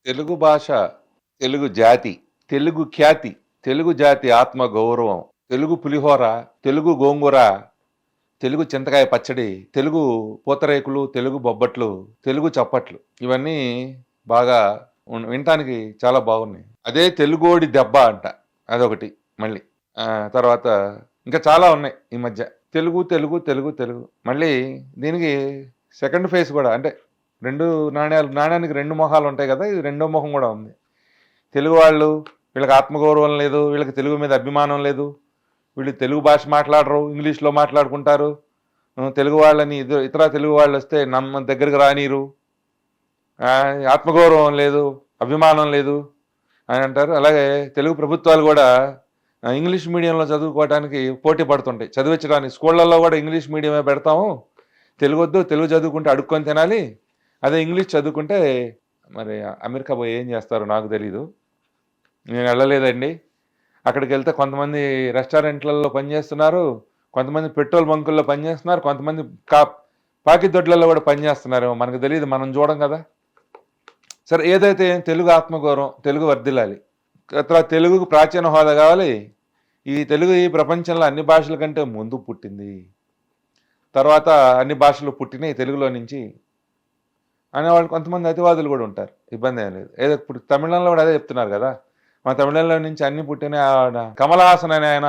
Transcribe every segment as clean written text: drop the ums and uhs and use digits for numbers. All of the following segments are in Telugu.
తెలుగు భాష, తెలుగు జాతి, తెలుగు ఖ్యాతి, తెలుగు జాతి ఆత్మ గౌరవం, తెలుగు పులిహోర, తెలుగు గోంగూర, తెలుగు చింతకాయ పచ్చడి, తెలుగు పూతరేకులు, తెలుగు బొబ్బట్లు, తెలుగు చప్పట్లు ఇవన్నీ బాగా వినటానికి చాలా బాగున్నాయి. అదే తెలుగోడి దెబ్బ అంట, అదొకటి. మళ్ళీ తర్వాత ఇంకా చాలా ఉన్నాయి ఈ మధ్య. తెలుగు తెలుగు తెలుగు తెలుగు మళ్ళీ దీనికి సెకండ్ ఫేజ్ కూడా, అంటే రెండు నాణ్యానికి రెండు మొహాలు ఉంటాయి కదా, ఇది రెండో మొహం కూడా ఉంది. తెలుగు వాళ్ళు, వీళ్ళకి ఆత్మగౌరవం లేదు, వీళ్ళకి తెలుగు మీద అభిమానం లేదు, వీళ్ళు తెలుగు భాష మాట్లాడరు, ఇంగ్లీష్లో మాట్లాడుకుంటారు, తెలుగు వాళ్ళని ఇతర తెలుగు వాళ్ళు వస్తే నమ్మ దగ్గరికి రానిరు, ఆత్మగౌరవం లేదు, అభిమానం లేదు అని అంటారు. అలాగే తెలుగు ప్రభుత్వాలు కూడా ఇంగ్లీష్ మీడియంలో చదువుకోవడానికి పోటీ పడుతుంటాయి. చదివించడానికి స్కూళ్ళల్లో కూడా ఇంగ్లీష్ మీడియమే పెడతాము, తెలుగు వద్దు, తెలుగు చదువుకుంటే అడుక్కొని తినాలి, అదే ఇంగ్లీష్ చదువుకుంటే మరి అమెరికా పోయి ఏం చేస్తారో నాకు తెలీదు, నేను వెళ్ళలేదండి. అక్కడికి వెళ్తే కొంతమంది రెస్టారెంట్లలో పనిచేస్తున్నారు, కొంతమంది పెట్రోల్ బంకుల్లో పనిచేస్తున్నారు, కొంతమంది పాకిదొడ్లలో కూడా పనిచేస్తున్నారు. మనకు తెలియదు, మనం చూడం కదా. సరే, ఏదైతే తెలుగు ఆత్మగౌరవం, తెలుగు వర్ధిల్లాలి, తర్వాత తెలుగుకు ప్రాచీన హోదా కావాలి. ఈ తెలుగు ఈ ప్రపంచంలో అన్ని భాషల కంటే ముందు పుట్టింది, తర్వాత అన్ని భాషలు పుట్టినాయి తెలుగులో నుంచి అనేవాళ్ళు కొంతమంది అతివాదులు కూడా ఉంటారు. ఇబ్బంది ఏం లేదు. ఏదో ఇప్పుడు తమిళంలో కూడా అదే చెప్తున్నారు కదా, మా తమిళంలో నుంచి అన్ని పుట్టిన కమల్ హాసన్ అనే ఆయన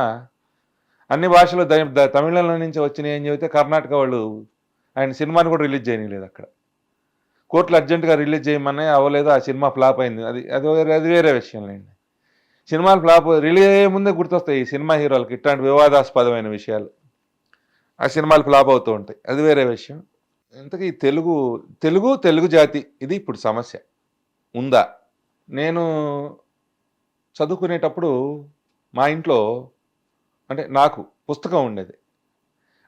అన్ని భాషలు తమిళంలో నుంచి వచ్చినాయి అని చెబితే కర్ణాటక వాళ్ళు ఆయన సినిమాని కూడా రిలీజ్ చేయలేదు. అక్కడ కోర్టులు అర్జెంటుగా రిలీజ్ చేయమని అవ్వలేదు, ఆ సినిమా ఫ్లాప్ అయింది. అది వేరే విషయం లేండి. సినిమాలు ఫ్లాప్ రిలీజ్ అయ్యే ముందే గుర్తొస్తాయి ఈ సినిమా హీరోలకి ఇట్లాంటి వివాదాస్పదమైన విషయాలు, ఆ సినిమాలు ఫ్లాప్ అవుతూ ఉంటాయి, అది వేరే విషయం. ఇంతకీ తెలుగు తెలుగు తెలుగు జాతి ఇది ఇప్పుడు సమస్య ఉందా? నేను చదువుకునేటప్పుడు మా ఇంట్లో, అంటే నాకు పుస్తకం ఉండేది,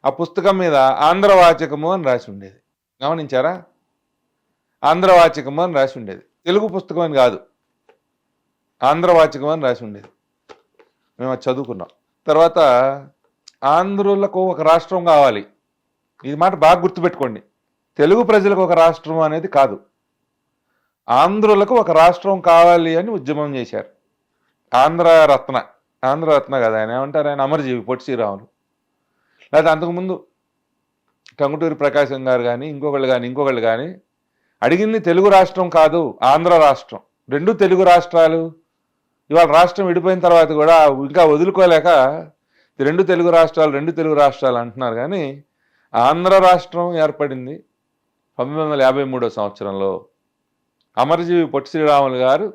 ఆ పుస్తకం మీద ఆంధ్రవాచకము అని రాసి ఉండేది. గమనించారా? ఆంధ్రవాచకము అని రాసి ఉండేది, తెలుగు పుస్తకం అని కాదు, ఆంధ్రవాచకం అని రాసి ఉండేది. మేము అది చదువుకున్నాం. తర్వాత ఆంధ్రులకు ఒక రాష్ట్రం కావాలి, ఇది మాట బాగా గుర్తుపెట్టుకోండి. తెలుగు ప్రజలకు ఒక రాష్ట్రం అనేది కాదు, ఆంధ్రులకు ఒక రాష్ట్రం కావాలి అని ఉద్యమం చేశారు. ఆంధ్రరత్న కదా ఆయన, ఏమంటారు ఆయన, అమరజీవి పొట్టి శ్రీరాములు. లేదా అంతకుముందు టంగుటూరి ప్రకాశం గారు కానీ ఇంకొకళ్ళు కానీ అడిగింది తెలుగు రాష్ట్రం కాదు, ఆంధ్ర రాష్ట్రం. రెండు తెలుగు రాష్ట్రాలు. ఇవాళ రాష్ట్రం విడిపోయిన తర్వాత కూడా ఇంకా వదులుకోలేక రెండు తెలుగు రాష్ట్రాలు అంటున్నారు. కానీ ఆంధ్ర రాష్ట్రం ఏర్పడింది 1953 సంవత్సరంలో. అమరజీవి పొట్టి శ్రీరాములు గారు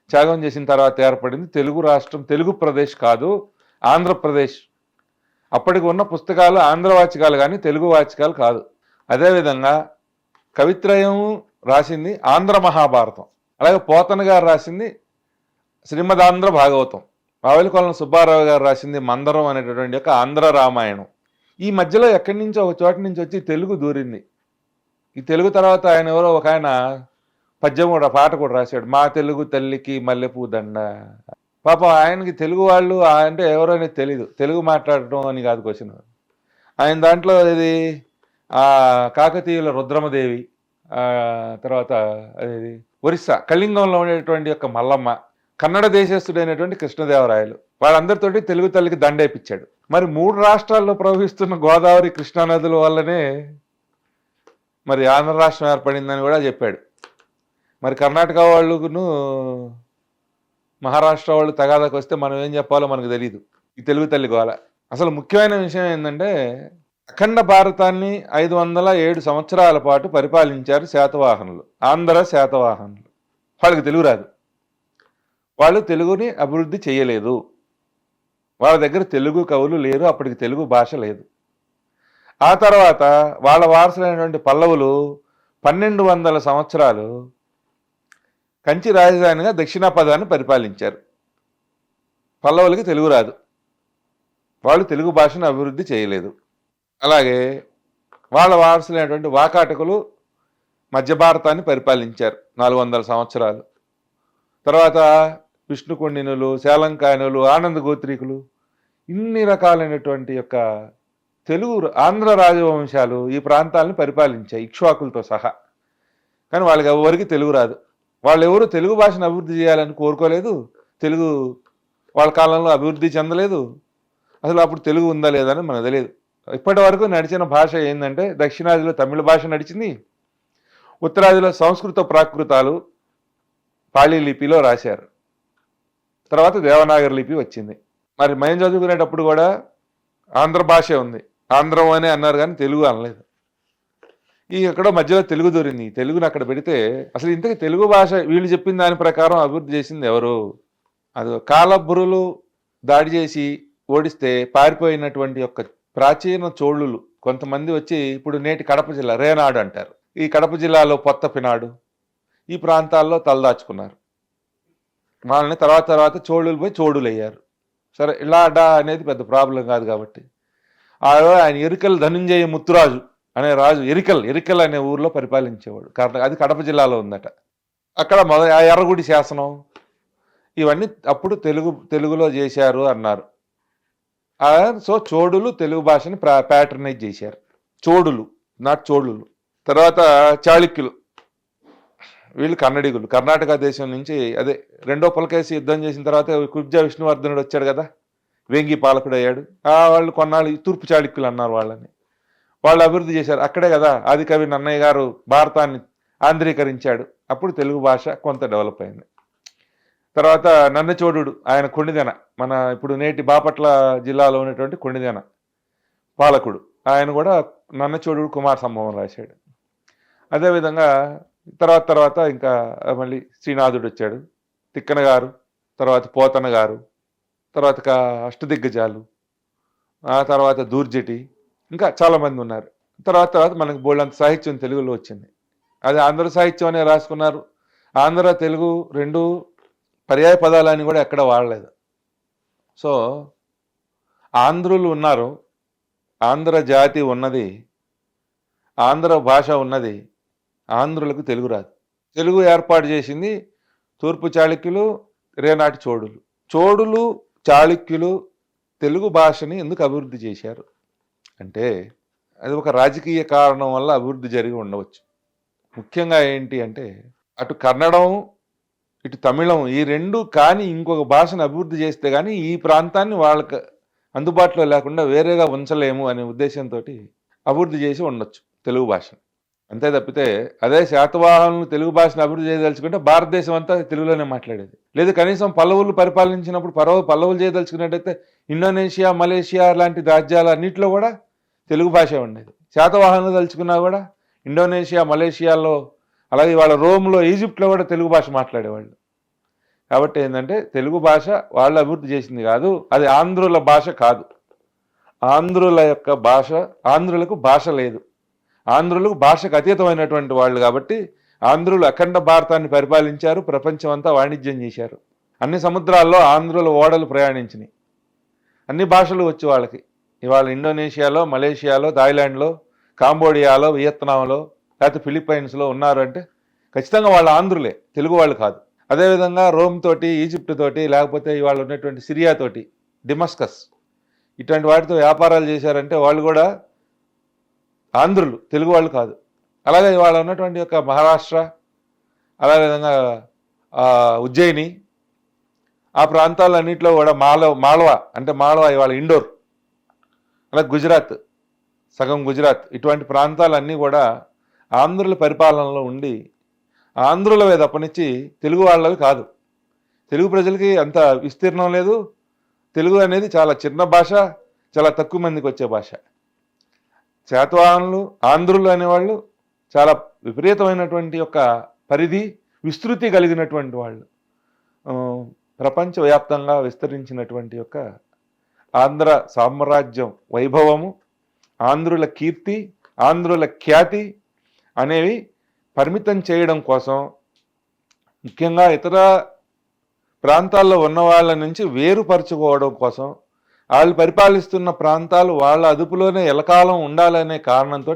త్యాగం చేసిన తర్వాత ఏర్పడింది తెలుగు రాష్ట్రం. తెలుగు ప్రదేశ్ కాదు, ఆంధ్రప్రదేశ్. అప్పటికి ఉన్న పుస్తకాలు ఆంధ్రవాచకాలు కానీ తెలుగు వాచకాలు కాదు. అదేవిధంగా కవిత్రయం రాసింది ఆంధ్ర మహాభారతం, అలాగే పోతన గారు రాసింది శ్రీమదాంధ్ర భాగవతం, వావెలకొలను సుబ్బారావు గారు రాసింది మందరం అనేటటువంటి యొక్క ఆంధ్ర రామాయణం. ఈ మధ్యలో ఎక్కడి నుంచో ఒక చోట నుంచి వచ్చి తెలుగు దూరింది. ఈ తెలుగు తర్వాత ఆయన ఎవరో ఒక ఆయన పద్యం కూడా, పాట కూడా రాశాడు, మా తెలుగు తల్లికి మల్లెపూ దండ. పాపం ఆయనకి తెలుగు వాళ్ళు అంటే ఎవరో అనేది తెలీదు, తెలుగు మాట్లాడటం అని కాదు క్వశ్చన్. ఆయన దాంట్లో ఇది కాకతీయుల రుద్రమదేవి, తర్వాత అది ఒరిస్సా కళింగంలో ఉండేటువంటి యొక్క మల్లమ్మ, కన్నడ దేశస్థుడైనటువంటి కృష్ణదేవరాయలు, వాళ్ళందరితోటి తెలుగు తల్లికి దండేపించాడు. మరి 3 రాష్ట్రాల్లో ప్రవహిస్తున్న గోదావరి కృష్ణా నదుల వల్లనే మరి ఆంధ్ర రాష్ట్రం ఏర్పడిందని కూడా చెప్పాడు. మరి కర్ణాటక వాళ్ళును మహారాష్ట్ర వాళ్ళు తగాదాకు వస్తే మనం ఏం చెప్పాలో మనకు తెలియదు. ఈ తెలుగు తల్లి గోల. అసలు ముఖ్యమైన విషయం ఏంటంటే, అఖండ భారతాన్ని 507 సంవత్సరాల పాటు పరిపాలించారు శాతవాహనులు, ఆంధ్ర శాతవాహనులు. వాళ్ళకి తెలుగు రాదు, వాళ్ళు తెలుగుని అభివృద్ధి చేయలేదు, వాళ్ళ దగ్గర తెలుగు కవులు లేరు, అప్పటికి తెలుగు భాష లేదు. ఆ తర్వాత వాళ్ళ వారసులైనటువంటి పల్లవులు 1200 సంవత్సరాలు కంచి రాజధానిగా దక్షిణాపదాన్ని పరిపాలించారు. పల్లవులకి తెలుగు రాదు, వాళ్ళు తెలుగు భాషను అభివృద్ధి చేయలేదు. అలాగే వాళ్ళ వారసులైనటువంటి వాకాటకులు మధ్య భారతాన్ని పరిపాలించారు 400 సంవత్సరాలు. తర్వాత విష్ణుకొండినులు, శాలంకాయనులు, ఆనంద గోత్రీకులు, ఇన్ని రకాలైనటువంటి యొక్క తెలుగు ఆంధ్ర రాజవంశాలు ఈ ప్రాంతాలను పరిపాలించాయి, ఇక్ష్వాకులతో సహా. కానీ వాళ్ళకి ఎవరికి తెలుగు రాదు, వాళ్ళు ఎవరు తెలుగు భాషను అభివృద్ధి చేయాలని కోరుకోలేదు. తెలుగు వాళ్ళ కాలంలో అభివృద్ధి చెందలేదు. అసలు అప్పుడు తెలుగు ఉందా లేదా అని మనకు తెలియదు. ఇప్పటి వరకు నడిచిన భాష ఏంటంటే దక్షిణాదిలో తమిళ భాష నడిచింది, ఉత్తరాదిలో సంస్కృత ప్రాకృతాలు పాళీ లిపిలో రాశారు, తర్వాత దేవనాగరి లిపి వచ్చింది. మరి మేము చదువుకునేటప్పుడు కూడా ఆంధ్ర భాషే ఉంది, ఆంధ్రం అనే అన్నారు కానీ తెలుగు అనలేదు. ఈ ఎక్కడో మధ్యలో తెలుగు దొరింది. తెలుగుని అక్కడ పెడితే అసలు ఇంతకీ తెలుగు భాష వీళ్ళు చెప్పిన దాని ప్రకారం అభివృద్ధి చేసింది ఎవరు? అది కాలబురులు దాడి చేసి ఓడిస్తే పారిపోయినటువంటి యొక్క ప్రాచీన చోళులు కొంతమంది వచ్చి ఇప్పుడు నేటి కడప జిల్లా రేనాడు అంటారు, ఈ కడప జిల్లాలో పొత్తపినాడు ఈ ప్రాంతాల్లో తలదాచుకున్నారు. వాళ్ళని తర్వాత చోళులు పోయి చోడులు అయ్యారు. సరే, ఇలా అడ్డా అనేది పెద్ద ప్రాబ్లం కాదు కాబట్టి ఆయన ఎరికల్ ధనుంజయ ముత్తురాజు అనే రాజు ఎరికల్ అనే ఊర్లో పరిపాలించేవాడు. అది కడప జిల్లాలో ఉందట. అక్కడ ఆ ఎర్రగుడి శాసనం ఇవన్నీ అప్పుడు తెలుగులో చేశారు అన్నారు. సో చోడులు తెలుగు భాషని ప్యాటర్నైజ్ చేశారు. చోడులు, నాట్ చోళులు. తర్వాత చాళుక్యులు, వీళ్ళు కన్నడిగులు. కర్ణాటక దేశం నుంచి అదే రెండో పులకేసి యుద్ధం చేసిన తర్వాత కుబ్జా విష్ణువర్ధనుడు వచ్చాడు కదా, వేంగి పాలకుడు అయ్యాడు. వాళ్ళు కొన్నాళ్ళు తూర్పు చాళుక్యులు అన్నారు వాళ్ళని. వాళ్ళు అభివృద్ధి చేశారు. అక్కడే కదా ఆదికవి నన్నయ్య గారు భారతాన్ని ఆంధ్రీకరించాడు. అప్పుడు తెలుగు భాష కొంత డెవలప్ అయింది. తర్వాత నన్నచోడుడు, ఆయన కొండిదెన, మన ఇప్పుడు నేటి బాపట్ల జిల్లాలో ఉన్నటువంటి కొండిదెన పాలకుడు, ఆయన కూడా నన్నచోడుడు కుమార సంభవం రాశాడు. అదేవిధంగా తర్వాత ఇంకా మళ్ళీ శ్రీనాథుడు వచ్చాడు, తిక్కన గారు, తర్వాత పోతన గారు, తర్వాత అష్టదిగ్గజాలు, ఆ తర్వాత దూర్జటి, ఇంకా చాలామంది ఉన్నారు. తర్వాత మనకు బోళ్ళంత సాహిత్యం తెలుగులో వచ్చింది. అది ఆంధ్ర సాహిత్యం అనే రాసుకున్నారు. ఆంధ్ర తెలుగు రెండు పర్యాయ పదాలని కూడా ఎక్కడ వాడలేదు. సో ఆంధ్రులు ఉన్నారు, ఆంధ్ర జాతి ఉన్నది, ఆంధ్ర భాష ఉన్నది, ఆంధ్రులకు తెలుగు రాదు. తెలుగు ఏర్పాటు చేసింది తూర్పు చాళుక్యులు, రేనాటి చోడులు. చోడులు చాళుక్యులు తెలుగు భాషని ఎందుకు అభివృద్ధి చేశారు అంటే అది ఒక రాజకీయ కారణం వల్ల అభివృద్ధి జరిగి ఉండవచ్చు. ముఖ్యంగా ఏంటి అంటే అటు కన్నడం ఇటు తమిళం ఈ రెండు కానీ ఇంకొక భాషను అభివృద్ధి చేస్తే కానీ ఈ ప్రాంతాన్ని వాళ్ళకి అందుబాటులో లేకుండా వేరేగా ఉంచలేము అనే ఉద్దేశంతో అభివృద్ధి చేసి ఉండొచ్చు తెలుగు భాషను. అంతే తప్పితే అదే శాతవాహనులు తెలుగు భాషను అభివృద్ధి చేయదలుచుకుంటే భారతదేశం అంతా తెలుగులోనే మాట్లాడేది. లేదు కనీసం పల్లవులు పరిపాలించినప్పుడు పల్లవులు చేయదలుచుకున్నట్టయితే ఇండోనేషియా, మలేషియా లాంటి రాజ్యాలన్నింటిలో కూడా తెలుగు భాష ఉండేది. శాతవాహనులు తలుచుకున్నా కూడా ఇండోనేషియా, మలేషియాలో, అలాగే వాళ్ళ రోమ్లో, ఈజిప్ట్లో కూడా తెలుగు భాష మాట్లాడేవాళ్ళు. కాబట్టి ఏంటంటే తెలుగు భాష వాళ్ళు అభివృద్ధి చేసింది కాదు, అది ఆంధ్రుల భాష కాదు. ఆంధ్రుల యొక్క భాష, ఆంధ్రులకు భాష లేదు, ఆంధ్రులకు భాషకు అతీతమైనటువంటి వాళ్ళు కాబట్టి ఆంధ్రులు అఖండ భారతాన్ని పరిపాలించారు, ప్రపంచం అంతా వాణిజ్యం చేశారు. అన్ని సముద్రాల్లో ఆంధ్రుల ఓడలు ప్రయాణించినాయి, అన్ని భాషలు వచ్చి వాళ్ళకి. ఇవాళ ఇండోనేషియాలో, మలేషియాలో, థాయిలాండ్లో, కాంబోడియాలో, వియత్నాంలో, లేకపోతే ఫిలిప్పైన్స్లో ఉన్నారు అంటే ఖచ్చితంగా వాళ్ళ ఆంధ్రులే, తెలుగు వాళ్ళు కాదు. అదేవిధంగా రోమ్ తోటి, ఈజిప్ట్ తోటి, లేకపోతే ఇవాళ ఉన్నటువంటి సిరియా తోటి, డిమస్కస్ ఇటువంటి వాటితో వ్యాపారాలు చేశారంటే వాళ్ళు కూడా ఆంధ్రులు, తెలుగు వాళ్ళు కాదు. అలాగే ఇవాళ ఉన్నటువంటి యొక్క మహారాష్ట్ర, అదేవిధంగా ఉజ్జయిని, ఆ ప్రాంతాలన్నింటిలో కూడా మాల్వా అంటే మాల్వా ఇవాళ ఇండోర్, అలాగే గుజరాత్, సగం గుజరాత్, ఇటువంటి ప్రాంతాలన్నీ కూడా ఆంధ్రుల పరిపాలనలో ఉండి ఆంధ్రులవే తప్పనిచ్చి తెలుగు వాళ్ళవి కాదు. తెలుగు ప్రజలకి అంత విస్తీర్ణం లేదు. తెలుగు అనేది చాలా చిన్న భాష, చాలా తక్కువ మందికి వచ్చే భాష. శాతవాహనులు, ఆంధ్రులు అనేవాళ్ళు చాలా విపరీతమైనటువంటి యొక్క పరిధి, విస్తృతి కలిగినటువంటి వాళ్ళు, ప్రపంచవ్యాప్తంగా విస్తరించినటువంటి యొక్క ఆంధ్ర సామ్రాజ్యం వైభవము, ఆంధ్రుల కీర్తి, ఆంధ్రుల ఖ్యాతి అనేవి పరిమితం చేయడం కోసం, ముఖ్యంగా ఇతర ప్రాంతాల్లో ఉన్న వాళ్ళ నుంచి వేరుపరచుకోవడం కోసం, వాళ్ళు పరిపాలిస్తున్న ప్రాంతాలు వాళ్ళ అదుపులోనే ఎలకాలం ఉండాలనే కారణంతో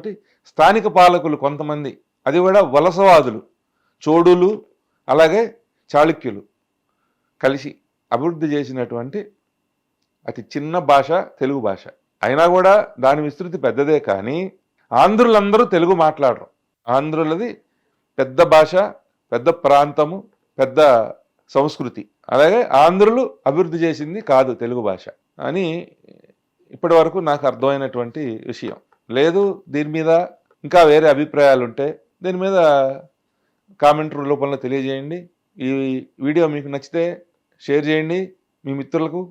స్థానిక పాలకులు కొంతమంది, అది కూడా వలసవాదులు, చోడులు అలాగే చాళుక్యులు కలిసి అభివృద్ధి చేసినటువంటి అతి చిన్న భాష తెలుగు భాష. అయినా కూడా దాని విస్తృతి పెద్దదే, కానీ ఆంధ్రులందరూ తెలుగు మాట్లాడరు. ఆంధ్రులది పెద్ద భాష, పెద్ద ప్రాంతము, పెద్ద సంస్కృతి. అలాగే ఆంధ్రులు అభివృద్ధి చేసింది కాదు తెలుగు భాష అని ఇప్పటి వరకు నాకు అర్థమైనటువంటి విషయం. లేదు దీని మీద ఇంకా వేరే అభిప్రాయాలు ఉంటే దీని మీద కామెంట్ రూపంలో తెలియజేయండి. ఈ వీడియో మీకు నచ్చితే షేర్ చేయండి, మీ మిత్రులకు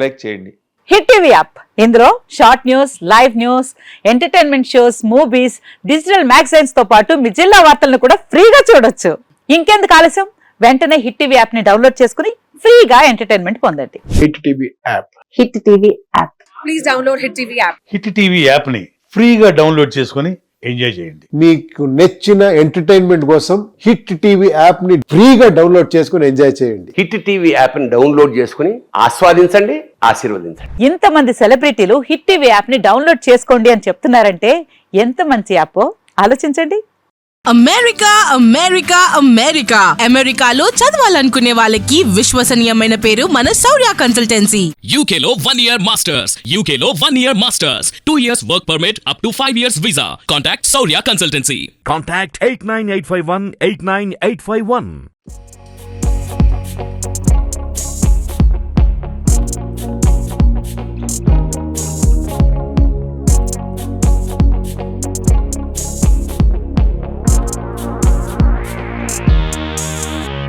లైక్ చేయండి. హిట్ టీవీ యాప్, ఇందులో short news, live news, entertainment shows, movies, digital magazines తో పాటు మీ జిల్లా వార్తలను కూడా ఫ్రీగా చూడొచ్చు. ఇంకెందుకు ఆలస్యం, వెంటనే హిట్ టీవీ యాప్ ని డౌన్లోడ్ చేసుకుని ఫ్రీగా ఎంటర్టైన్మెంట్ పొందండి. Hit TV app. Hit TV app. Please download hit TV app. Hit TV app ని ఫ్రీగా డౌన్లోడ్ చేసుకొని ఎంజాయ్ చేయండి. మీకు నచ్చిన ఎంటర్టైన్మెంట్ కోసం హిట్ టీవీ యాప్ ని ఫ్రీగా డౌన్లోడ్ చేసుకుని ఎంజాయ్ చేయండి. హిట్ టీవీ యాప్ ని డౌన్లోడ్ చేసుకుని ఆస్వాదించండి, ఆశీర్వదించండి. ఇంతమంది సెలబ్రిటీలు హిట్ టీవీ యాప్ ని డౌన్లోడ్ చేసుకోండి అని చెప్తున్నారంటే ఎంత మంచి యాప్ ఆలోచించండి. అమెరికా అమెరికా అమెరికా అమెరికాలో చదవాలనుకునే వాళ్ళకి విశ్వసనీయమైన పేరు మన శౌర్య కన్సల్టెన్సీ. UK లో 1 year masters, UK లో 1 year masters, 2 years work permit up to 5 years visa. Contact Saurya Consultancy. Contact 89851 89851.